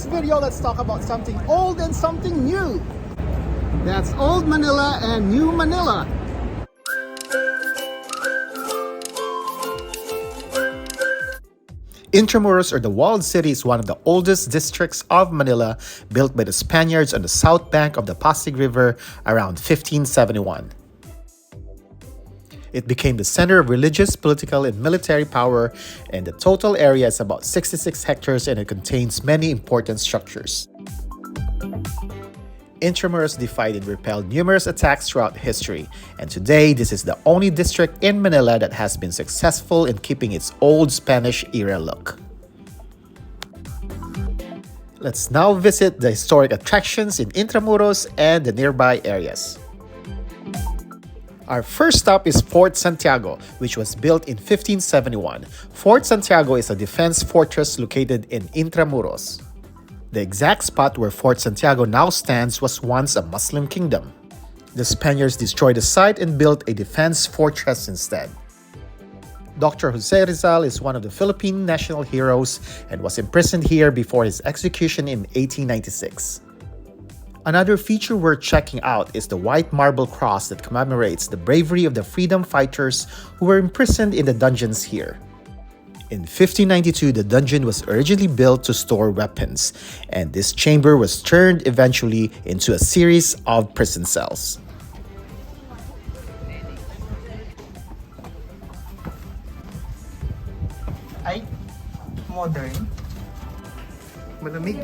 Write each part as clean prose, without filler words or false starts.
video, let's talk about something old and something new. That's Old Manila and New Manila. Intramuros, or the Walled City, is one of the oldest districts of Manila, built by the Spaniards on the south bank of the Pasig River around 1571. It became the center of religious, political, and military power, and the total area is about 66 hectares and it contains many important structures. Intramuros defied and repelled numerous attacks throughout history, and today this is the only district in Manila that has been successful in keeping its old Spanish-era look. Let's now visit the historic attractions in Intramuros and the nearby areas. Our first stop is Fort Santiago, which was built in 1571. Fort Santiago is a defense fortress located in Intramuros. The exact spot where Fort Santiago now stands was once a Muslim kingdom. The Spaniards destroyed the site and built a defense fortress instead. Dr. Jose Rizal is one of the Philippine national heroes and was imprisoned here before his execution in 1896. Another feature worth checking out is the white marble cross that commemorates the bravery of the freedom fighters who were imprisoned in the dungeons here. In 1592, the dungeon was originally built to store weapons, and this chamber was turned eventually into a series of prison cells. Ay, modern. Malamig.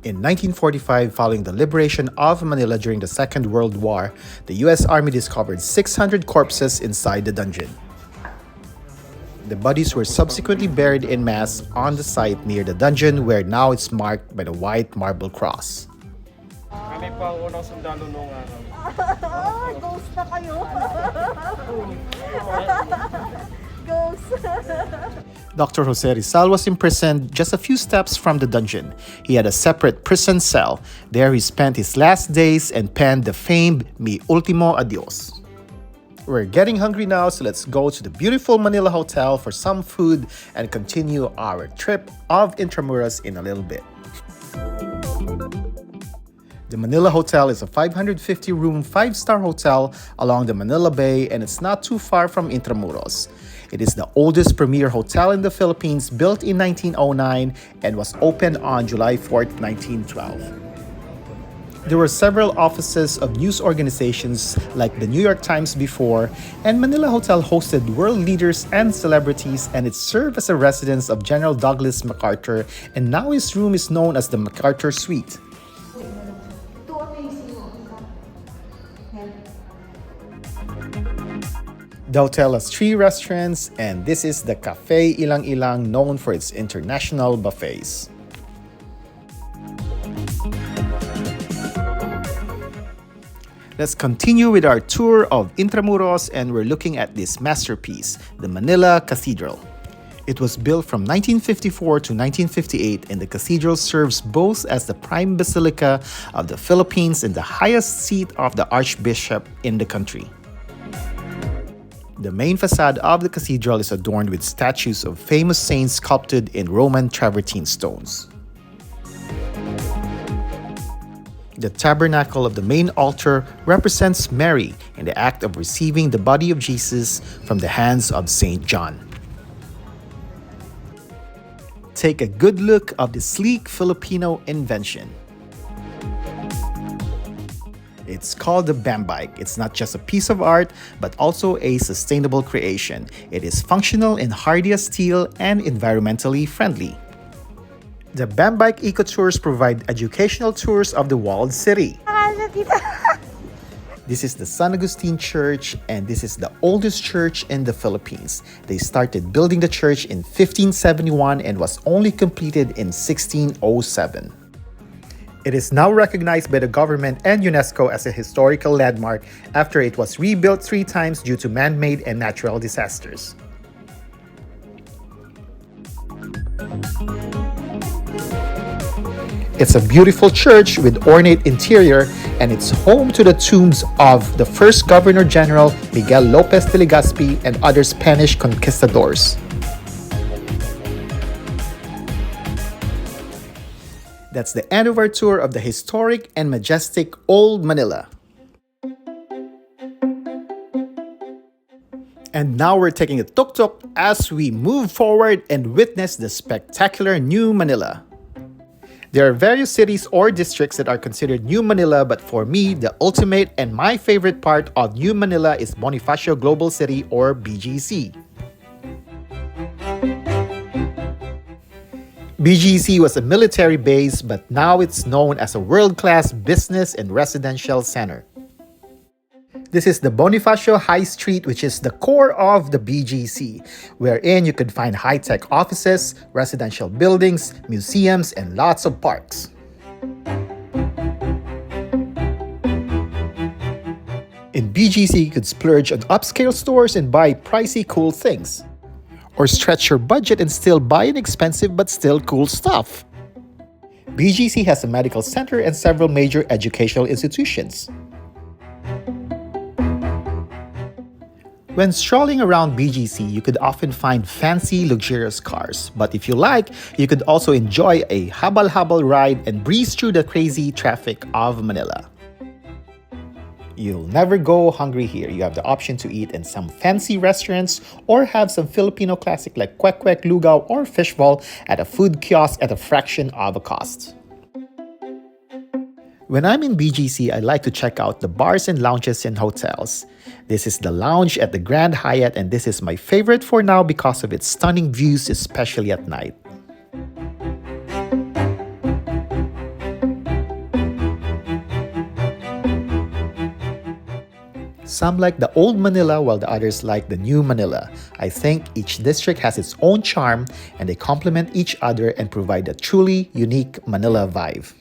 In 1945, following the liberation of Manila during the Second World War, the U.S. Army discovered 600 corpses inside the dungeon. The bodies were subsequently buried in mass on the site near the dungeon, where now it's marked by the white marble cross. Kami pa ang unang sundalo noong araw. Ghost na kayo. Ghost. Dr. Jose Rizal was imprisoned just a few steps from the dungeon. He had a separate prison cell. There he spent his last days and penned the famed Mi Ultimo Adios. We're getting hungry now, so let's go to the beautiful Manila Hotel for some food and continue our trip of Intramuros in a little bit. The Manila Hotel is a 550-room 5-star hotel along the Manila Bay, and it's not too far from Intramuros. It is the oldest premier hotel in the Philippines, built in 1909 and was opened on July 4, 1912. There were several offices of news organizations like the New York Times before, and Manila Hotel hosted world leaders and celebrities, and it served as a residence of General Douglas MacArthur, and now his room is known as the MacArthur Suite. The hotel has 3 restaurants, and this is the Cafe Ilang Ilang, known for its international buffets. Let's continue with our tour of Intramuros, and we're looking at this masterpiece, the Manila Cathedral. It was built from 1954 to 1958, and the cathedral serves both as the prime basilica of the Philippines and the highest seat of the archbishop in the country. The main facade of the cathedral is adorned with statues of famous saints sculpted in Roman travertine stones. The tabernacle of the main altar represents Mary in the act of receiving the body of Jesus from the hands of Saint John. Take a good look of the sleek Filipino invention. It's called the Bambike. It's not just a piece of art, but also a sustainable creation. It is functional and hardy as steel and environmentally friendly. The Bambike Eco Tours provide educational tours of the Walled City. This is the San Agustin Church, and this is the oldest church in the Philippines. They started building the church in 1571 and was only completed in 1607. It is now recognized by the government and UNESCO as a historical landmark after it was rebuilt 3 times due to man-made and natural disasters. It's a beautiful church with ornate interior, and it's home to the tombs of the first Governor General Miguel Lopez de Legazpi and other Spanish conquistadors. That's the end of our tour of the historic and majestic Old Manila. And now we're taking a tuk-tuk as we move forward and witness the spectacular New Manila. There are various cities or districts that are considered New Manila, but for me, the ultimate and my favorite part of New Manila is Bonifacio Global City or BGC. BGC was a military base, but now it's known as a world-class business and residential center. This is the Bonifacio High Street, which is the core of the BGC, wherein you could find high-tech offices, residential buildings, museums, and lots of parks. In BGC, you could splurge on upscale stores and buy pricey cool things. Or stretch your budget and still buy inexpensive but still cool stuff. BGC has a medical center and several major educational institutions. When strolling around BGC, you could often find fancy, luxurious cars. But if you like, you could also enjoy a habal-habal ride and breeze through the crazy traffic of Manila. You'll never go hungry here. You have the option to eat in some fancy restaurants or have some Filipino classic like kwek-kwek, lugaw, or fishball at a food kiosk at a fraction of a cost. When I'm in BGC, I like to check out the bars and lounges in hotels. This is the lounge at the Grand Hyatt, and this is my favorite for now because of its stunning views, especially at night. Some like the Old Manila while the others like the New Manila. I think each district has its own charm and they complement each other and provide a truly unique Manila vibe.